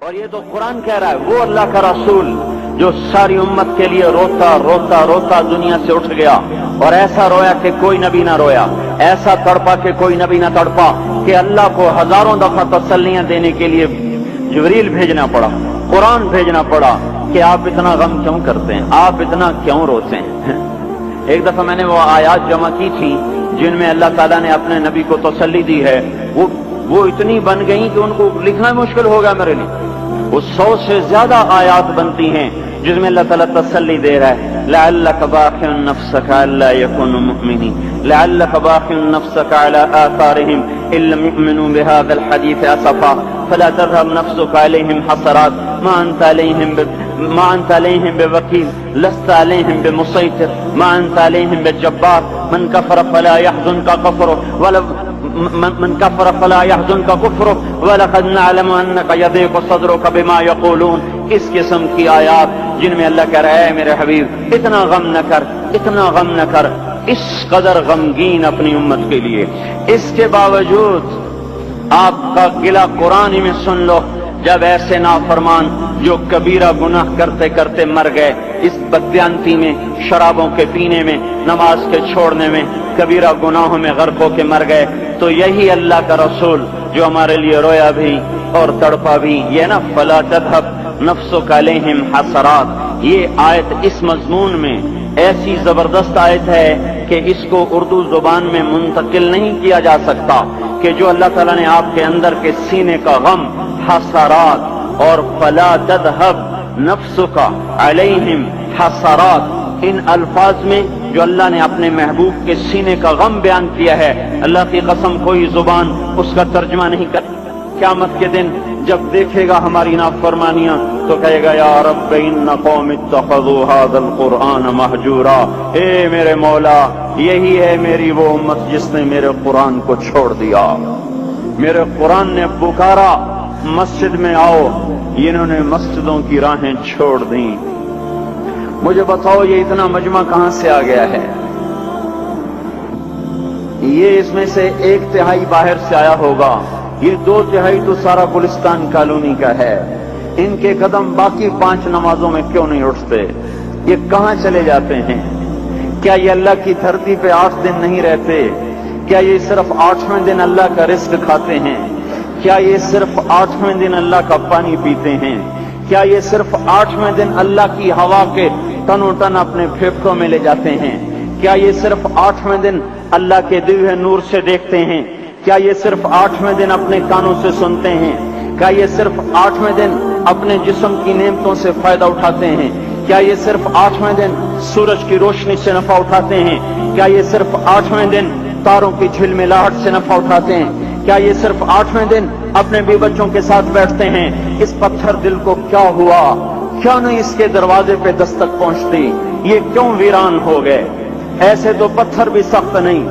اور یہ تو قرآن کہہ رہا ہے، وہ اللہ کا رسول جو ساری امت کے لیے روتا روتا روتا دنیا سے اٹھ گیا اور ایسا رویا کہ کوئی نبی نہ رویا، ایسا تڑپا کہ کوئی نبی نہ تڑپا، کہ اللہ کو ہزاروں دفعہ تسلیاں دینے کے لیے جبریل بھیجنا پڑا، قرآن بھیجنا پڑا کہ آپ اتنا غم کیوں کرتے ہیں، آپ اتنا کیوں روتے ہیں۔ ایک دفعہ میں نے وہ آیات جمع کی تھی جن میں اللہ تعالیٰ نے اپنے نبی کو تسلی دی ہے، وہ اتنی بن گئی کہ ان کو لکھنا مشکل ہو گیا میرے لیے۔ وہ 100 سے زیادہ آیات بنتی ہیں جس میں اللہ تعالیٰ تسلی دے رہا ہے، لعلک باخع نفسک الا یکونوا مؤمنین، لعلک باخع نفسک علی آثارہم ان لم یؤمنوا بهذا الحدیث اسفا فلا تذهب نفسک علیہم حسرات ما انت علیہم بوکیل لست علیہم بمسیطر ما انت علیہم بجبار من کفر فلا يحزنک کفرہ من کفر فلا يحزنک کفرہ ولقد نعلم انک یضیق صدرک بما یقولون۔ اس قسم کی آیات جن میں اللہ کہہ رہا ہے میرے حبیب اتنا غم نہ کر، اتنا غم نہ کر، اس قدر غمگین اپنی امت کے لیے۔ اس کے باوجود آپ کا گلہ قرآن میں سن لو، جب ایسے نافرمان جو کبیرہ گناہ کرتے کرتے مر گئے، اس بددیانتی میں، شرابوں کے پینے میں، نماز کے چھوڑنے میں، کبیرہ گناہوں میں غرق ہو کے مر گئے، تو یہی اللہ کا رسول جو ہمارے لیے رویا بھی اور تڑپا بھی، یہ نا فلا تذهب نفسک علیہم حسرات، یہ آیت اس مضمون میں ایسی زبردست آیت ہے کہ اس کو اردو زبان میں منتقل نہیں کیا جا سکتا، کہ جو اللہ تعالیٰ نے آپ کے اندر کے سینے کا غم، حسرات اور فلا تذهب نفسک علیہم حسرات، ان الفاظ میں جو اللہ نے اپنے محبوب کے سینے کا غم بیان کیا ہے، اللہ کی قسم کوئی زبان اس کا ترجمہ نہیں کر۔ قیامت کے دن جب دیکھے گا ہماری نافرمانیاں تو کہے گا یا رب ان قوم اتخذوا هذا القرآن مہجورا، اے میرے مولا یہی ہے میری وہ امت جس نے میرے قرآن کو چھوڑ دیا، میرے قرآن نے پکارا مسجد میں آؤ، انہوں نے مسجدوں کی راہیں چھوڑ دیں۔ مجھے بتاؤ یہ اتنا مجمع کہاں سے آ گیا ہے؟ یہ اس میں سے 1/3 باہر سے آیا ہوگا، یہ 2/3 تو سارا گلستان کالونی کا ہے۔ ان کے قدم باقی 5 نمازوں میں کیوں نہیں اٹھتے؟ یہ کہاں چلے جاتے ہیں؟ کیا یہ اللہ کی دھرتی پہ 8 دن نہیں رہتے؟ کیا یہ صرف 8ویں دن اللہ کا رزق کھاتے ہیں؟ کیا یہ صرف 8ویں دن اللہ کا پانی پیتے ہیں؟ کیا یہ صرف 8ویں دن اللہ کی ہوا کے ٹنوں ٹن اپنے پھیپھڑوں میں لے جاتے ہیں؟ کیا یہ صرف 8ویں دن اللہ کے دیے نور سے دیکھتے ہیں؟ کیا یہ صرف 8ویں دن اپنے کانوں سے سنتے ہیں؟ کیا یہ صرف 8ویں دن اپنے جسم کی نعمتوں سے فائدہ اٹھاتے ہیں؟ کیا یہ صرف 8ویں دن سورج کی روشنی سے نفع اٹھاتے ہیں؟ کیا یہ صرف 8ویں دن تاروں کی جھلملاہٹ سے نفع اٹھاتے ہیں؟ کیا یہ صرف 8ویں دن اپنے بیوی بچوں کے ساتھ بیٹھتے ہیں؟ اس پتھر دل کو کیا ہوا؟ کیا نہیں اس کے دروازے پہ دستک پہنچتی؟ یہ کیوں ویران ہو گئے؟ ایسے تو پتھر بھی سخت نہیں۔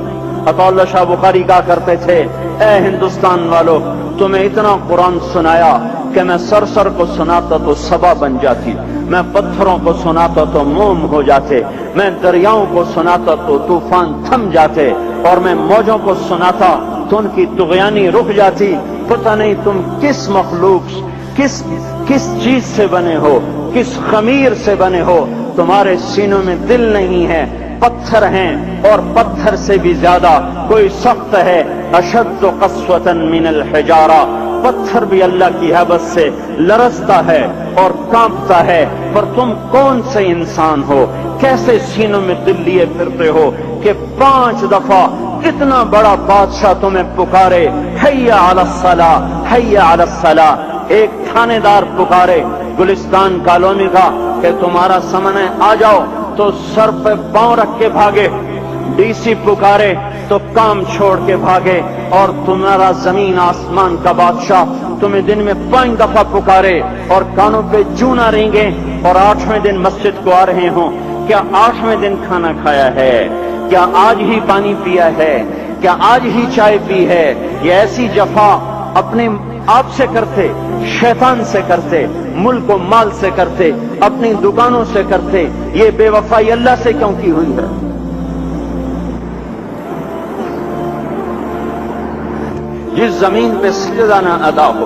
عطا اللہ شاہ بخاری کہا کرتے تھے، اے ہندوستان والو تمہیں اتنا قرآن سنایا کہ میں سر کو سناتا تو صبا بن جاتی، میں پتھروں کو سناتا تو موم ہو جاتے، میں دریاؤں کو سناتا تو طوفان تھم جاتے، اور میں موجوں کو سناتا تو ان کی طغیانی رک جاتی۔ پتہ نہیں تم کس مخلوق، کس چیز سے بنے ہو، کس خمیر سے بنے ہو، تمہارے سینوں میں دل نہیں ہے، پتھر ہیں، اور پتھر سے بھی زیادہ کوئی سخت ہے، اشد قسوة من الحجارہ، پتھر بھی اللہ کی حیبت سے لرزتا ہے اور کانپتا ہے، پر تم کون سے انسان ہو، کیسے سینوں میں دل لیے پھرتے ہو کہ 5 دفعہ اتنا بڑا بادشاہ تمہیں پکارے حی علی الصلاۃ حی علی الصلاۃ۔ ایک تھانے دار پکارے گلستان کالونی کا کہ تمہارا سمن ہے آ جاؤ، تو سر پہ پاؤں رکھ کے بھاگے، ڈی سی پکارے تو کام چھوڑ کے بھاگے، اور تمہارا زمین آسمان کا بادشاہ تمہیں دن میں 5 دفعہ پکارے اور کانوں پہ جوں نہ رینگے، اور 8ویں دن مسجد کو آ رہے ہوں۔ کیا 8ویں دن کھانا کھایا ہے؟ کیا آج ہی پانی پیا ہے؟ کیا آج ہی چائے پی ہے؟ یہ ایسی جفا اپنے آپ سے کرتے، شیطان سے کرتے، ملک و مال سے کرتے، اپنی دکانوں سے کرتے، یہ بے وفائی اللہ سے کیوں کی ہوئی ہے؟ جس زمین پہ سجدہ نہ ادا ہو،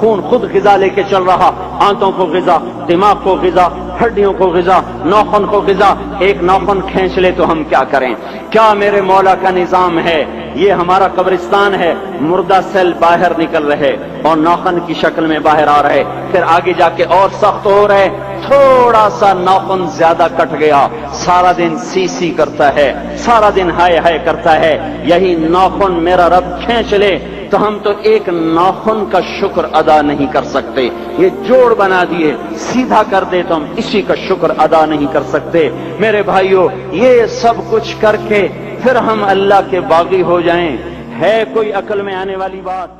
خون خود غذا لے کے چل رہا، آنتوں کو غذا، دماغ کو غذا، ہڈیوں کو غذا، ناخن کو غذا، ایک ناخن کھینچ لے تو ہم کیا کریں؟ کیا میرے مولا کا نظام ہے؟ یہ ہمارا قبرستان ہے، مردہ سیل باہر نکل رہے اور ناخن کی شکل میں باہر آ رہے، پھر آگے جا کے اور سخت ہو رہے، تھوڑا سا ناخن زیادہ کٹ گیا، سارا دن سی سی کرتا ہے، سارا دن ہائے ہائے کرتا ہے، یہی ناخن میرا رب کھینچ لے تو ہم تو ایک ناخن کا شکر ادا نہیں کر سکتے، یہ جوڑ بنا دیے سیدھا کر دے تو ہم اسی کا شکر ادا نہیں کر سکتے۔ میرے بھائیو، یہ سب کچھ کر کے پھر ہم اللہ کے باغی ہو جائیں، ہے کوئی عقل میں آنے والی بات؟